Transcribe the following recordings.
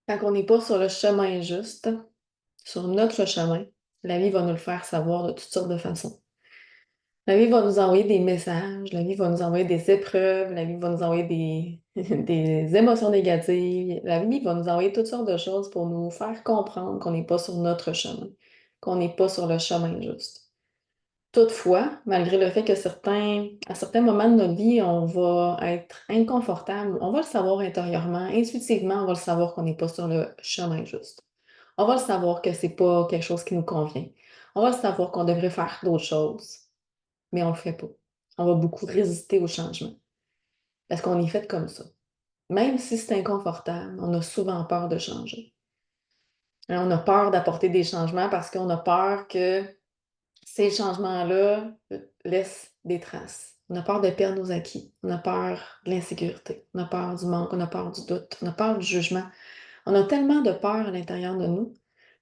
Quand on n'est pas sur le chemin juste, sur notre chemin, la vie va nous le faire savoir de toutes sortes de façons. La vie va nous envoyer des messages, la vie va nous envoyer des épreuves, la vie va nous envoyer des émotions négatives, la vie va nous envoyer toutes sortes de choses pour nous faire comprendre qu'on n'est pas sur notre chemin, qu'on n'est pas sur le chemin juste. Toutefois, malgré le fait que à certains moments de notre vie, on va être inconfortable, on va le savoir intérieurement, intuitivement, on va le savoir qu'on n'est pas sur le chemin juste. On va le savoir que c'est pas quelque chose qui nous convient. On va le savoir qu'on devrait faire d'autres choses, mais on le fait pas. On va beaucoup résister au changement parce qu'on est fait comme ça. Même si c'est inconfortable, on a souvent peur de changer. On a peur d'apporter des changements parce qu'on a peur que ces changements-là laissent des traces. On a peur de perdre nos acquis. On a peur de l'insécurité. On a peur du manque. On a peur du doute. On a peur du jugement. On a tellement de peur à l'intérieur de nous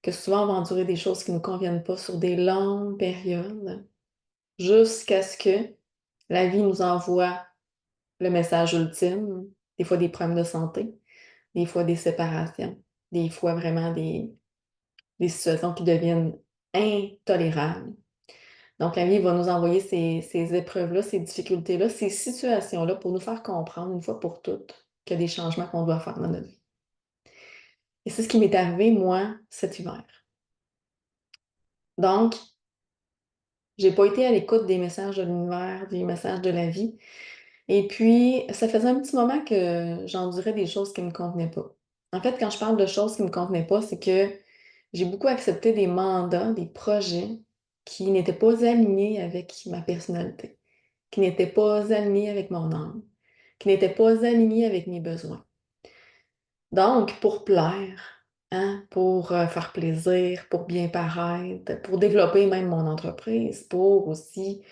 que souvent on va endurer des choses qui ne nous conviennent pas sur des longues périodes jusqu'à ce que la vie nous envoie le message ultime, des fois des problèmes de santé, des fois des séparations, des fois vraiment des situations qui deviennent intolérables. Donc, la vie va nous envoyer ces épreuves-là, ces difficultés-là, ces situations-là pour nous faire comprendre une fois pour toutes qu'il y a des changements qu'on doit faire dans notre vie. Et c'est ce qui m'est arrivé, moi, cet hiver. Donc, j'ai pas été à l'écoute des messages de l'univers, des messages de la vie. Et puis, ça faisait un petit moment que j'endurais des choses qui me convenaient pas. En fait, quand je parle de choses qui me convenaient pas, c'est que j'ai beaucoup accepté des mandats, des projets qui n'étaient pas alignés avec ma personnalité, qui n'étaient pas alignés avec mon âme, qui n'étaient pas alignés avec mes besoins. Donc, pour plaire, hein, pour faire plaisir, pour bien paraître, pour développer même mon entreprise, pour aussi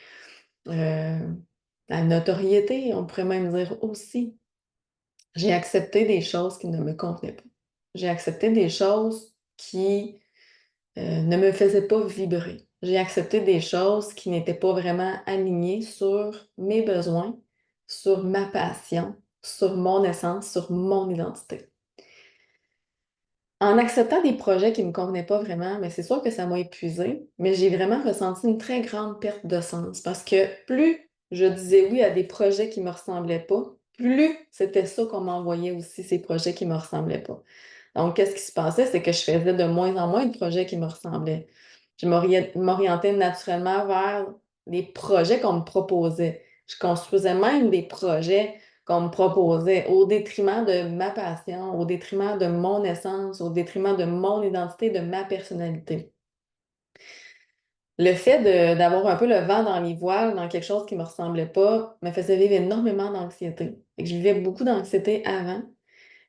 euh, la notoriété, on pourrait même dire aussi, j'ai accepté des choses qui ne me convenaient pas. J'ai accepté des choses qui ne me faisaient pas vibrer. J'ai accepté des choses qui n'étaient pas vraiment alignées sur mes besoins, sur ma passion, sur mon essence, sur mon identité. En acceptant des projets qui ne me convenaient pas vraiment, mais c'est sûr que ça m'a épuisée, mais j'ai vraiment ressenti une très grande perte de sens parce que plus je disais oui à des projets qui ne me ressemblaient pas, plus c'était ça qu'on m'envoyait aussi, ces projets qui ne me ressemblaient pas. Donc, qu'est-ce qui se passait? C'est que je faisais de moins en moins de projets qui me ressemblaient. Je m'orientais naturellement vers les projets qu'on me proposait. Je construisais même des projets qu'on me proposait au détriment de ma passion, au détriment de mon essence, au détriment de mon identité, de ma personnalité. Le fait d'avoir un peu le vent dans les voiles, dans quelque chose qui ne me ressemblait pas, me faisait vivre énormément d'anxiété. Fait que je vivais beaucoup d'anxiété avant.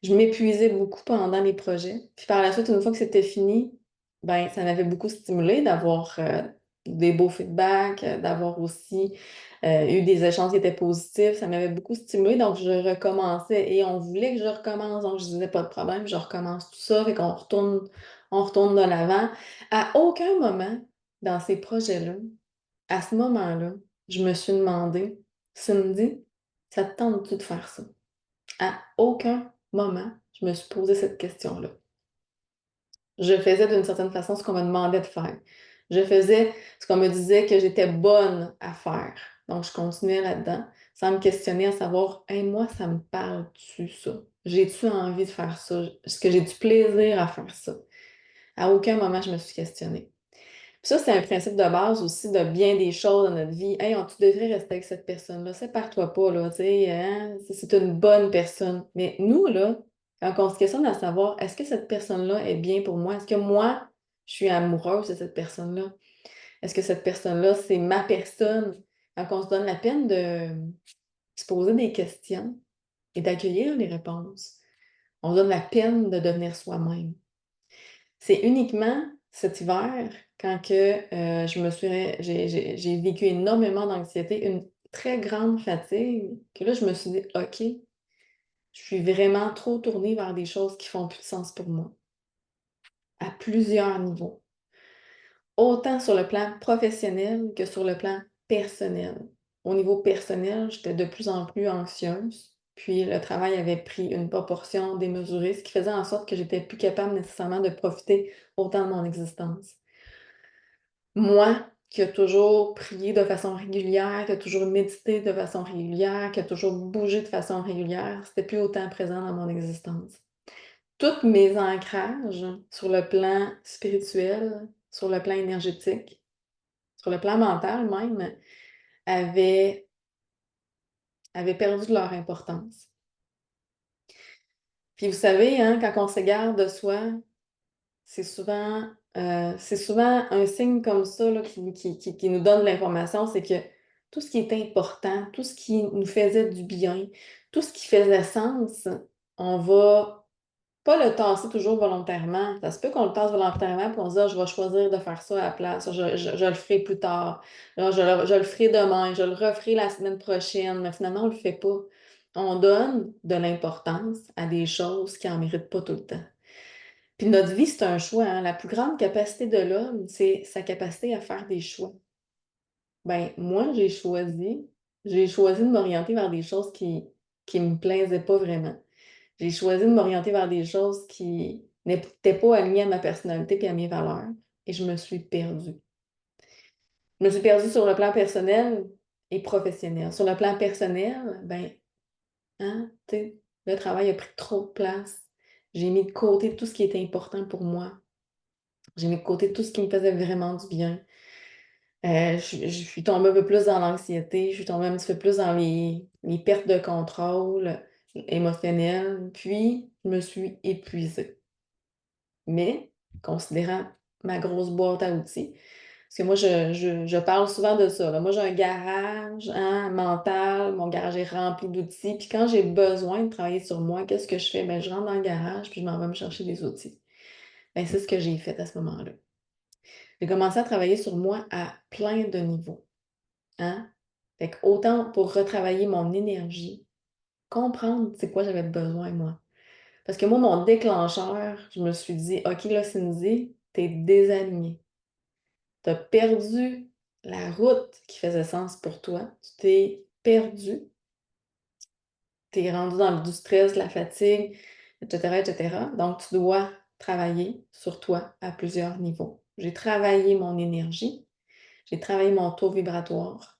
Je m'épuisais beaucoup pendant les projets. Puis par la suite, une fois que c'était fini, ben, ça m'avait beaucoup stimulé d'avoir des beaux feedbacks, d'avoir aussi eu des échanges qui étaient positifs. Ça m'avait beaucoup stimulé, donc je recommençais et on voulait que je recommence. Donc je disais pas de problème, je recommence tout ça, fait on retourne de l'avant. À aucun moment dans ces projets-là, à ce moment-là, je me suis demandé, Cindy, ça te tente-tu de faire ça? À aucun moment, je me suis posé cette question-là. Je faisais d'une certaine façon ce qu'on me demandait de faire. Je faisais ce qu'on me disait que j'étais bonne à faire. Donc, je continuais là-dedans sans me questionner à savoir, hey, moi, ça me parle-tu ça? J'ai-tu envie de faire ça? Est-ce que j'ai du plaisir à faire ça? À aucun moment, je me suis questionnée. Puis ça, c'est un principe de base aussi de bien des choses dans notre vie. Hey, tu devrais rester avec cette personne-là. Sépare-toi pas, là, tu sais, hein? C'est une bonne personne. Mais nous, là, quand on se questionne à savoir, est-ce que cette personne-là est bien pour moi? Est-ce que moi, je suis amoureuse de cette personne-là? Est-ce que cette personne-là, c'est ma personne? Quand on se donne la peine de se poser des questions et d'accueillir les réponses, on se donne la peine de devenir soi-même. C'est uniquement cet hiver, quand que, je me suis j'ai vécu énormément d'anxiété, une très grande fatigue, que là, je me suis dit: «OK, je suis vraiment trop tournée vers des choses qui font plus de sens pour moi», à plusieurs niveaux. Autant sur le plan professionnel que sur le plan personnel. Au niveau personnel, j'étais de plus en plus anxieuse. Puis le travail avait pris une proportion démesurée, ce qui faisait en sorte que j'étais plus capable nécessairement de profiter autant de mon existence. Moi, qui a toujours prié de façon régulière, qui a toujours médité de façon régulière, qui a toujours bougé de façon régulière, c'était plus autant présent dans mon existence. Tous mes ancrages sur le plan spirituel, sur le plan énergétique, sur le plan mental même, avaient avaient perdu de leur importance. Puis vous savez, hein, quand on s'égare de soi, c'est souvent un signe comme ça là, qui nous donne l'information, c'est que tout ce qui est important, tout ce qui nous faisait du bien, tout ce qui faisait sens, on va pas le tasser toujours volontairement. Ça se peut qu'on le tasse volontairement puis on se dit: «Ah, je vais choisir de faire ça à la place, je le ferai plus tard, ah, je le ferai demain, je le referai la semaine prochaine», mais finalement on le fait pas. On donne de l'importance à des choses qui en méritent pas tout le temps. Puis notre vie, c'est un choix, hein. La plus grande capacité de l'homme, c'est sa capacité à faire des choix. Ben, moi, j'ai choisi de m'orienter vers des choses qui me plaisaient pas vraiment. J'ai choisi de m'orienter vers des choses qui n'étaient pas alignées à ma personnalité et à mes valeurs et je me suis perdue. Je me suis perdue sur le plan personnel et professionnel. Sur le plan personnel, ben, hein, tu sais, le travail a pris trop de place. J'ai mis de côté tout ce qui était important pour moi. J'ai mis de côté tout ce qui me faisait vraiment du bien. Je suis tombée un peu plus dans l'anxiété, je suis tombée un petit peu plus dans les pertes de contrôle émotionnel, puis je me suis épuisée. Mais, considérant ma grosse boîte à outils, parce que moi je parle souvent de ça, là. Moi, j'ai un garage, hein, mental, mon garage est rempli d'outils, puis quand j'ai besoin de travailler sur moi, qu'est-ce que je fais? Ben, je rentre dans le garage, puis je m'en vais me chercher des outils. Ben, c'est ce que j'ai fait à ce moment-là. J'ai commencé à travailler sur moi à plein de niveaux, hein. Fait qu'autant pour retravailler mon énergie, comprendre c'est quoi j'avais besoin moi. Parce que moi, mon déclencheur, je me suis dit: «OK, là, Cindy, tu es désalignée. Tu as perdu la route qui faisait sens pour toi. Tu t'es perdue, tu es rendue dans du stress, de la fatigue, et cetera, et cetera. Donc tu dois travailler sur toi à plusieurs niveaux». J'ai travaillé mon énergie, j'ai travaillé mon taux vibratoire.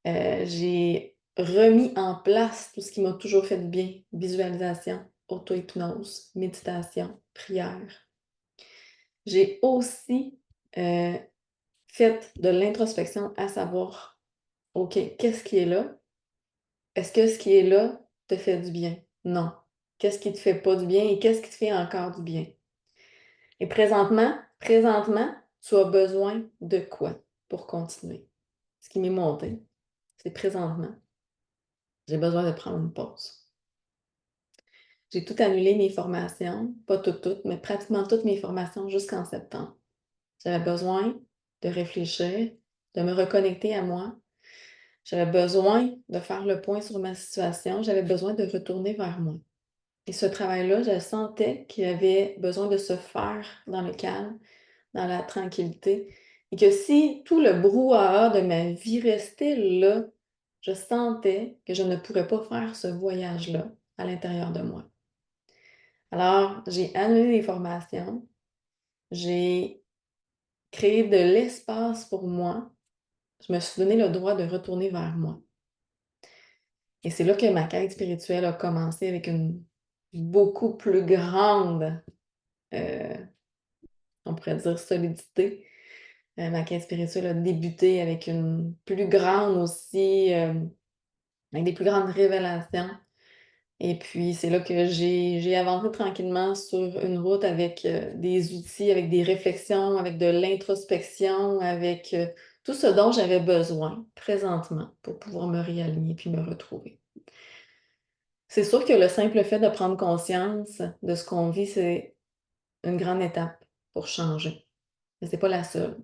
J'ai remis en place tout ce qui m'a toujours fait du bien: visualisation, auto-hypnose, méditation, prière. J'ai aussi, fait de l'introspection à savoir: «OK, qu'est-ce qui est là? Est-ce que ce qui est là te fait du bien? Non. Qu'est-ce qui te fait pas du bien et qu'est-ce qui te fait encore du bien? Et présentement, tu as besoin de quoi pour continuer?» Ce qui m'est monté, c'est présentement, j'ai besoin de prendre une pause. J'ai tout annulé mes formations, pas toutes, mais pratiquement toutes mes formations jusqu'en septembre. J'avais besoin de réfléchir, de me reconnecter à moi. J'avais besoin de faire le point sur ma situation. J'avais besoin de retourner vers moi. Et ce travail-là, je sentais qu'il avait besoin de se faire dans le calme, dans la tranquillité. Et que si tout le brouhaha de ma vie restait là, je sentais que je ne pourrais pas faire ce voyage-là à l'intérieur de moi. Alors, j'ai annulé les formations, j'ai créé de l'espace pour moi, je me suis donné le droit de retourner vers moi. Et c'est là que ma quête spirituelle a commencé avec une beaucoup plus grande, euh, on pourrait dire, solidité. Ma quête spirituelle a débuté avec une plus grande aussi, avec des plus grandes révélations. Et puis, c'est là que j'ai avancé tranquillement sur une route avec, des outils, avec des réflexions, avec de l'introspection, avec, tout ce dont j'avais besoin présentement pour pouvoir me réaligner puis me retrouver. C'est sûr que le simple fait de prendre conscience de ce qu'on vit, c'est une grande étape pour changer. Mais c'est pas la seule,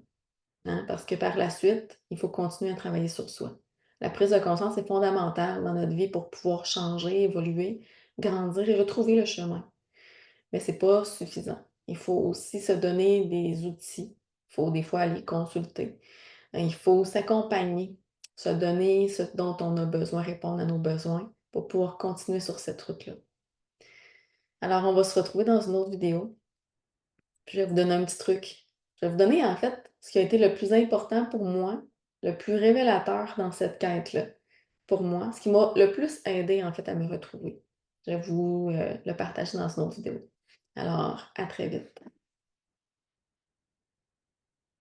hein, parce que par la suite, il faut continuer à travailler sur soi. La prise de conscience est fondamentale dans notre vie pour pouvoir changer, évoluer, grandir et retrouver le chemin. Mais c'est pas suffisant. Il faut aussi se donner des outils. Il faut des fois aller consulter. Il faut s'accompagner, se donner ce dont on a besoin, répondre à nos besoins pour pouvoir continuer sur cette route-là. Alors, on va se retrouver dans une autre vidéo. Puis je vais vous donner un petit truc. Je vais vous donner, en fait, ce qui a été le plus important pour moi, le plus révélateur dans cette quête-là. Pour moi, ce qui m'a le plus aidé, en fait, à me retrouver. Je vais vous le partager dans une autre vidéo. Alors, à très vite.